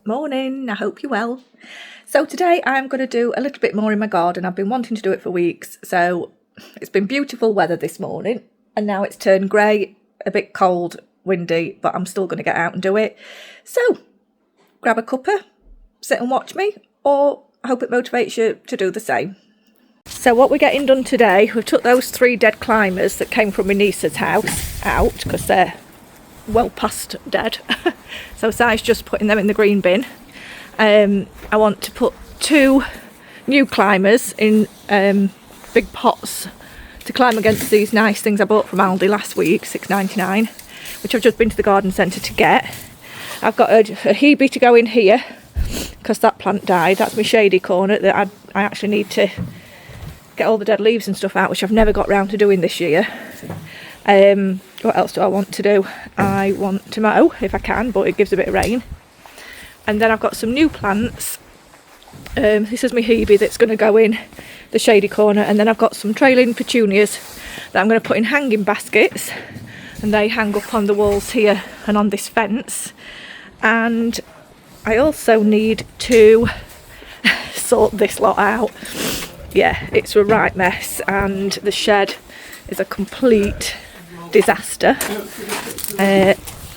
Morning, I hope you're well. So today I'm going to do a little bit more in my garden. I've been wanting to do it for weeks. So it's been beautiful weather this morning and now it's turned grey, a bit cold, windy, but I'm still going to get out and do it. So grab a cuppa, sit and watch me, or I hope it motivates you to do the same. So what we're getting done today, we've took those 3 dead climbers that came from my niece's house out because they're well past dead. So Si's just putting them in the green bin. I want to put 2 new climbers in big pots to climb against these nice things I bought from Aldi last week, $6.99, which I've just been to the garden centre to get. I've got a Hebe to go in here because that plant died. That's my shady corner that I actually need to get all the dead leaves and stuff out, which I've never got round to doing this year. What else do I want to do? I want to mow if I can, but it gives a bit of rain. And then I've got some new plants. This is my Hebe that's going to go in the shady corner, and then I've got some trailing petunias that I'm going to put in hanging baskets, and they hang up on the walls here and on this fence. And I also need to sort this lot out. Yeah, it's a right mess, and the shed is a complete disaster.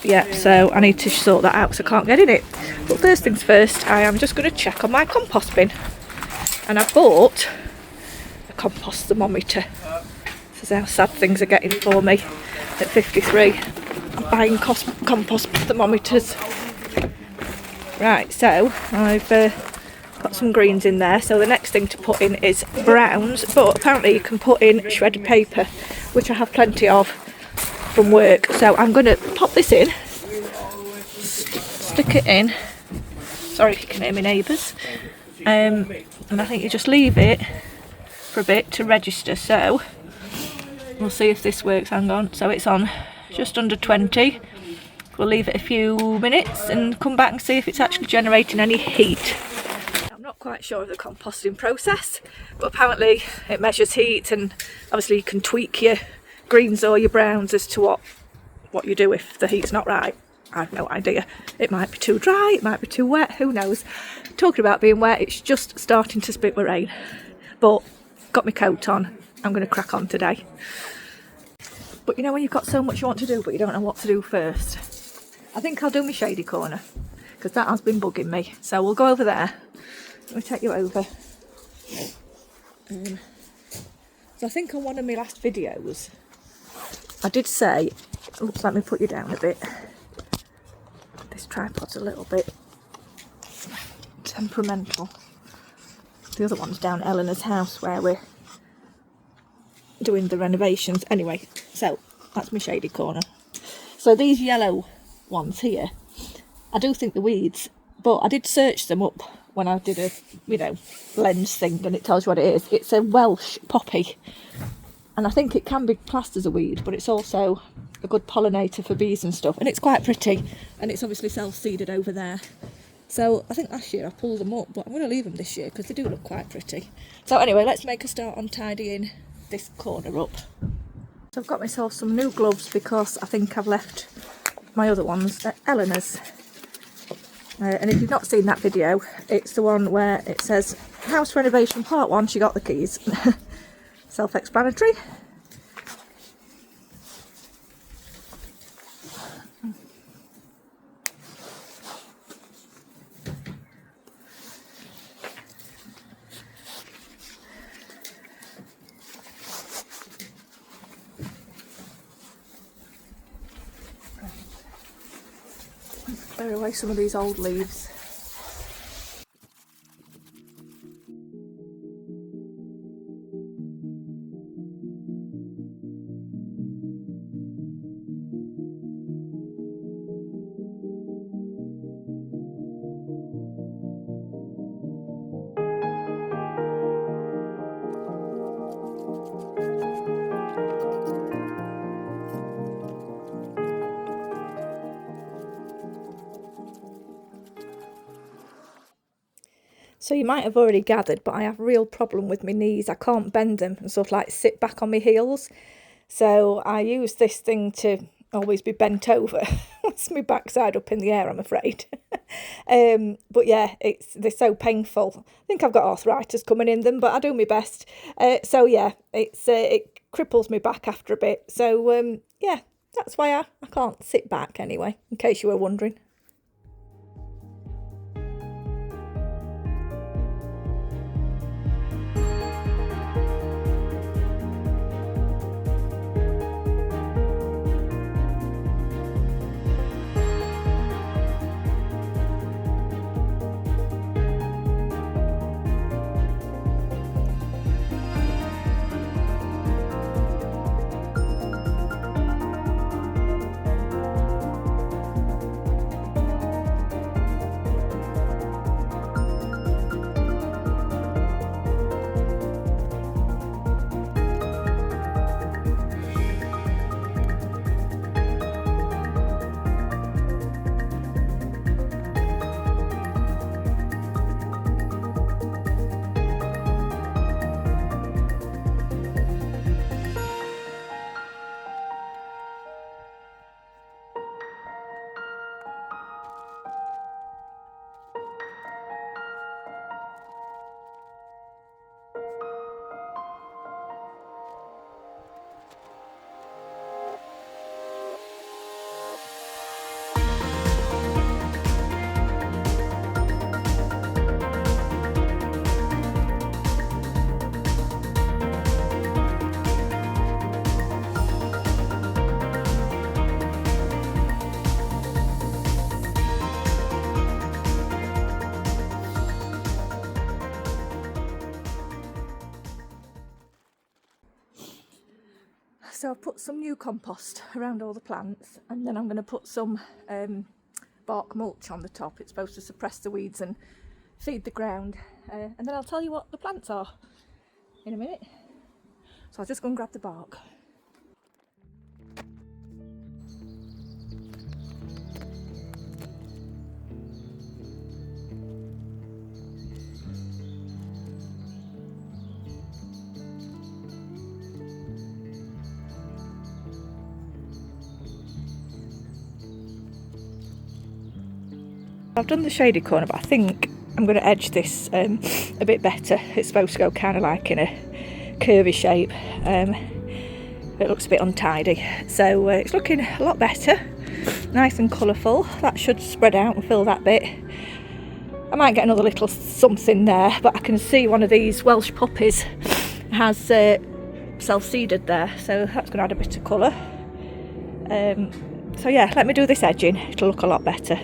Yeah, so I need to sort that out because I can't get in it. But first things first, I am just going to check on my compost bin. And I bought a compost thermometer. This is how sad things are getting for me at 53. I'm buying compost thermometers. Right, so I've got some greens in there. So the next thing to put in is browns, but apparently you can put in shredded paper, which I have plenty of from work. So I'm going to pop this in, stick it in. Sorry if you can hear my neighbours. And I think you just leave it for a bit to register. So we'll see if this works. Hang on. So it's on just under 20. We'll leave it a few minutes and come back and see if it's actually generating any heat. I'm not quite sure of the composting process, but apparently it measures heat, and obviously you can tweak your greens or your browns as to what you do if the heat's not right. I have no idea. It might be too dry, it might be too wet, who knows. Talking about being wet, it's just starting to spit with rain, but got my coat on. I'm going to crack on today. But you know when you've got so much you want to do but you don't know what to do first? I think I'll do my shady corner because that has been bugging me. So we'll go over there. Let me take you over. So I think on one of my last videos I did say, oops, let me put you down a bit. This tripod's a little bit temperamental. The other one's down at Eleanor's house where we're doing the renovations. Anyway, so that's my shady corner. So these yellow ones here, I do think they're weeds, but I did search them up when I did a, lens thing, and it tells you what it is. It's a Welsh poppy. And I think it can be classed as a weed, but it's also a good pollinator for bees and stuff. And it's quite pretty. And it's obviously self-seeded over there. So I think last year I pulled them up, but I'm going to leave them this year because they do look quite pretty. So anyway, let's make a start on tidying this corner up. So I've got myself some new gloves because I think I've left my other ones at Eleanor's. And if you've not seen that video, it's the one where it says house renovation part 1, she got the keys. Self-explanatory. Clear away some of these old leaves. So you might have already gathered, but I have a real problem with my knees. I can't bend them and sort of like sit back on my heels. So I use this thing to always be bent over. It's my backside up in the air, I'm afraid. But yeah, they're so painful. I think I've got arthritis coming in them, but I do my best. So yeah, it cripples me back after a bit. So yeah, that's why I can't sit back anyway, in case you were wondering. So I've put some new compost around all the plants, and then I'm going to put some bark mulch on the top. It's supposed to suppress the weeds and feed the ground. And then I'll tell you what the plants are in a minute. So I'll just go and grab the bark. I've done the shaded corner, but I think I'm going to edge this a bit better. It's supposed to go kind of like in a curvy shape. It looks a bit untidy, so it's looking a lot better, nice and colourful. That should spread out and fill that bit. I might get another little something there, but I can see one of these Welsh poppies has self-seeded there, so that's going to add a bit of colour. So yeah, let me do this edging, it'll look a lot better.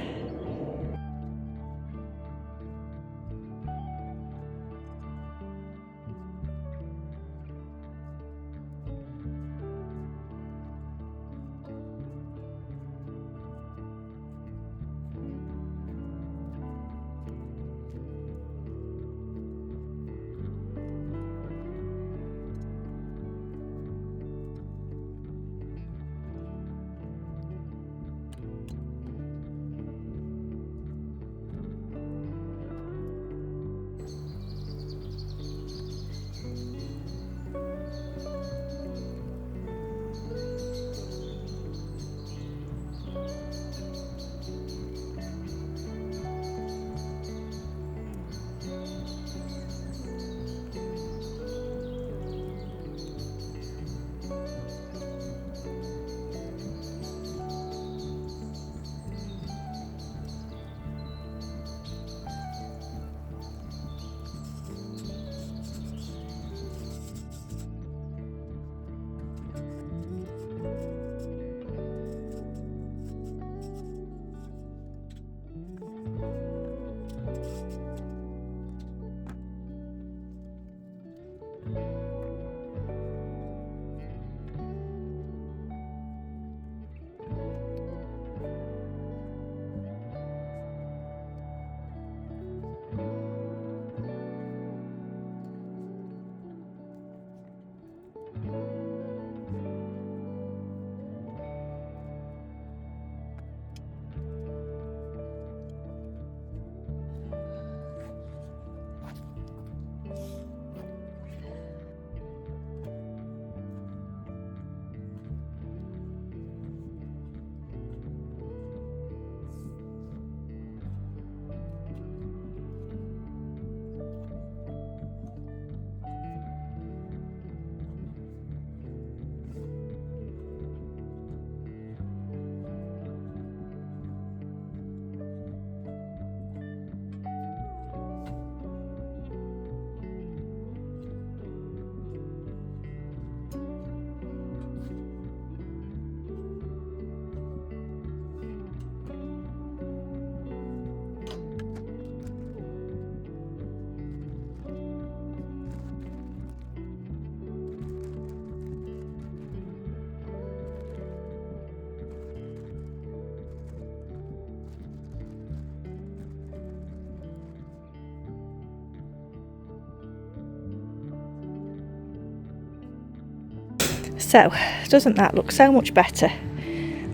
So doesn't that look so much better?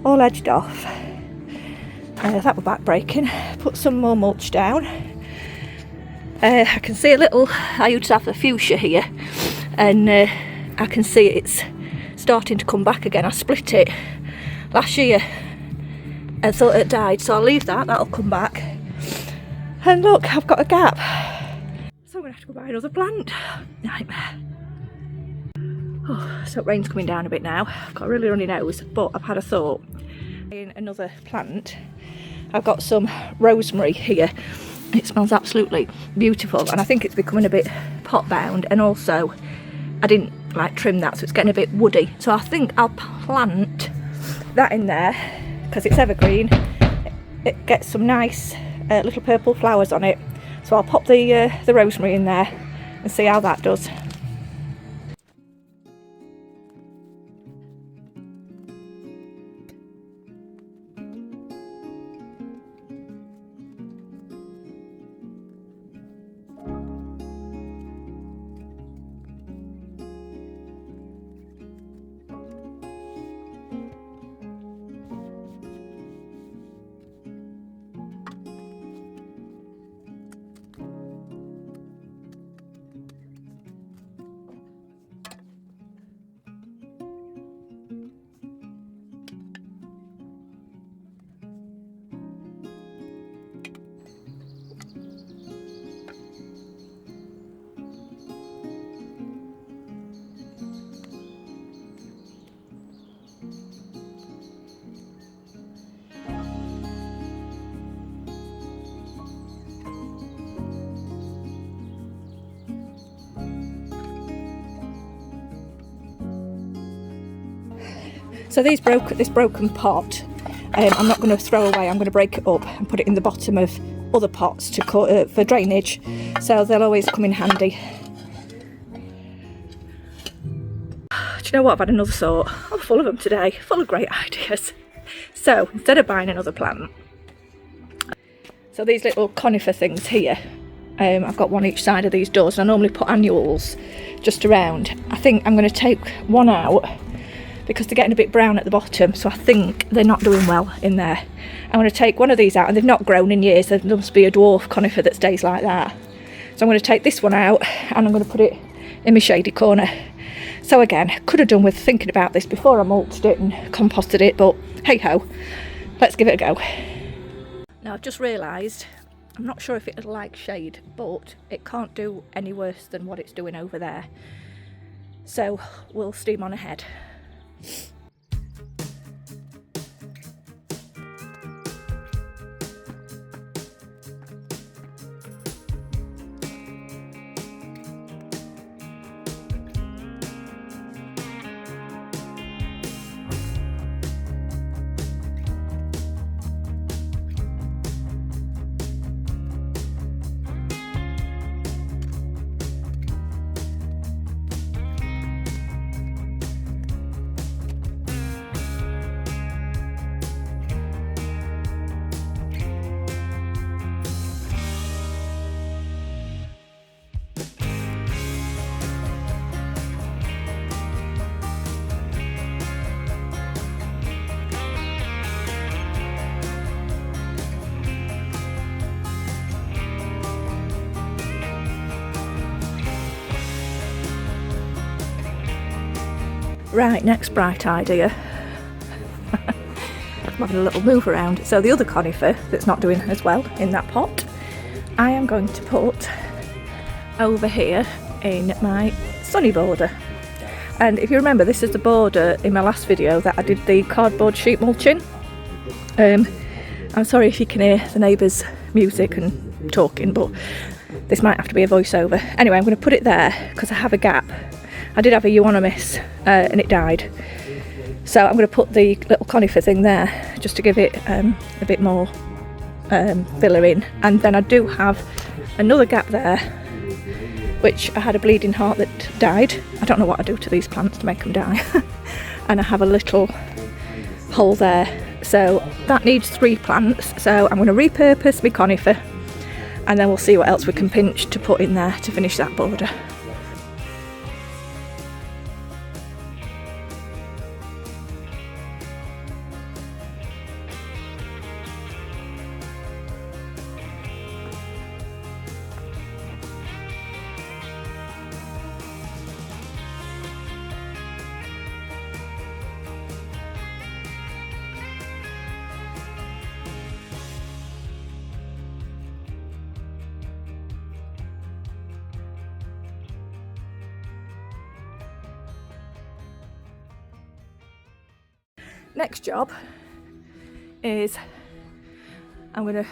All edged off. That were back breaking. Put some more mulch down. I can see a little, I used to have the fuchsia here, and I can see it's starting to come back again. I split it last year and thought it died, so I'll leave that, that'll come back. And look, I've got a gap, so I'm going to have to go buy another plant. Nightmare. Oh, so rain's coming down a bit now. I've got a really runny nose, but I've had a thought. In another plant, I've got some rosemary here. It smells absolutely beautiful, and I think it's becoming a bit pot bound, and also I didn't like trim that, so it's getting a bit woody. So I think I'll plant that in there because it's evergreen. It gets some nice little purple flowers on it. So I'll pop the rosemary in there and see how that does. So this broken pot, I'm not going to throw away. I'm going to break it up and put it in the bottom of other pots to for drainage, so they'll always come in handy. Do you know what? I've had another thought. I'm full of them today, full of great ideas. So instead of buying another plant, so these little conifer things here, I've got one each side of these doors, and I normally put annuals just around. I think I'm going to take one out because they're getting a bit brown at the bottom, so I think they're not doing well in there. I'm going to take one of these out, and they've not grown in years. There must be a dwarf conifer that stays like that. So I'm going to take this one out, and I'm going to put it in my shady corner. So again, could have done with thinking about this before I mulched it and composted it, but hey ho, let's give it a go. Now I've just realised, I'm not sure if it'll like shade, but it can't do any worse than what it's doing over there. So we'll steam on ahead. Right, next bright idea. I'm having a little move around. So the other conifer that's not doing as well in that pot, I am going to put over here in my sunny border. And if you remember, this is the border in my last video that I did the cardboard sheet mulching. I'm sorry if you can hear the neighbours' music and talking, but this might have to be a voiceover. Anyway, I'm going to put it there because I have a gap. I did have a euonymus and it died. So I'm going to put the little conifer thing there just to give it a bit more filler in. And then I do have another gap there, which I had a bleeding heart that died. I don't know what I do to these plants to make them die. And I have a little hole there. So that needs 3 plants. So I'm going to repurpose my conifer, and then we'll see what else we can pinch to put in there to finish that border. next job is I'm going to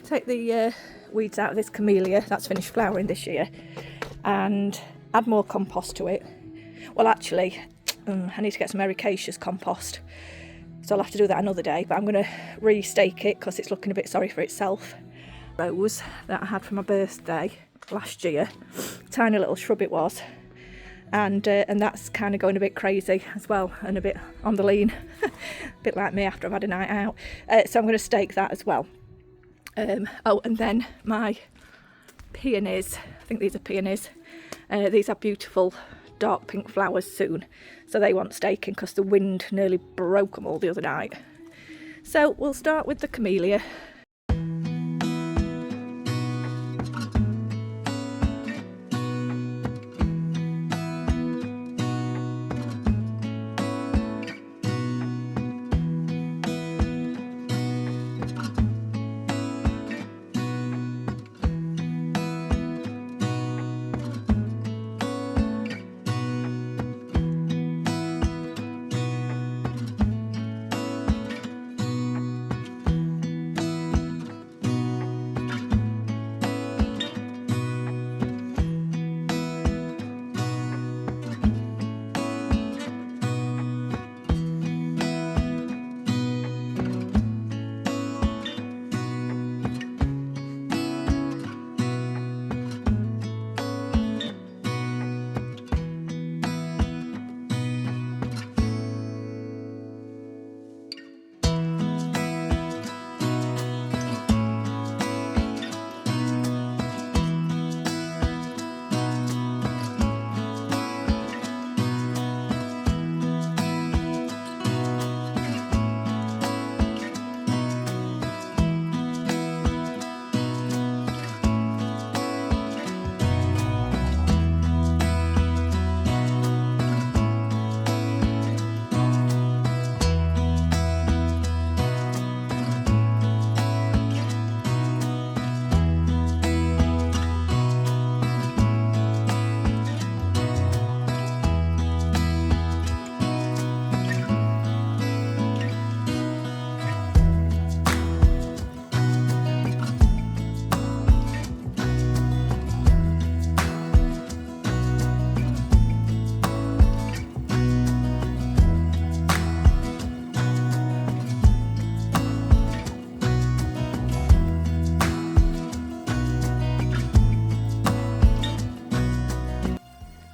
take the weeds out of this camellia that's finished flowering this year and add more compost to it. Well, actually, I need to get some ericaceous compost, so I'll have to do that another day, but I'm going to re-stake it because it's looking a bit sorry for itself. Rose that I had for my birthday last year, tiny little shrub it was, and that's kind of going a bit crazy as well and a bit on the lean, a bit like me after I've had a night out, so I'm going to stake that as well. Oh, and then my peonies, I think these are peonies, these are beautiful dark pink flowers soon, so they want staking because the wind nearly broke them all the other night. So we'll start with the camellia.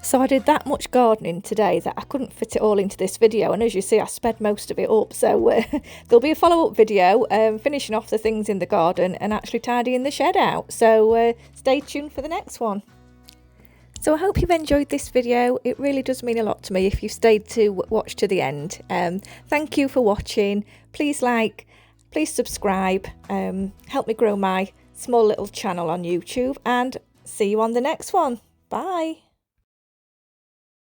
So I did that much gardening today that I couldn't fit it all into this video, and as you see I sped most of it up, so there'll be a follow-up video finishing off the things in the garden and actually tidying the shed out, so stay tuned for the next one. So I hope you've enjoyed this video. It really does mean a lot to me if you've stayed to watch to the end. Thank you for watching. Please like, please subscribe, help me grow my small little channel on YouTube, and see you on the next one. Bye.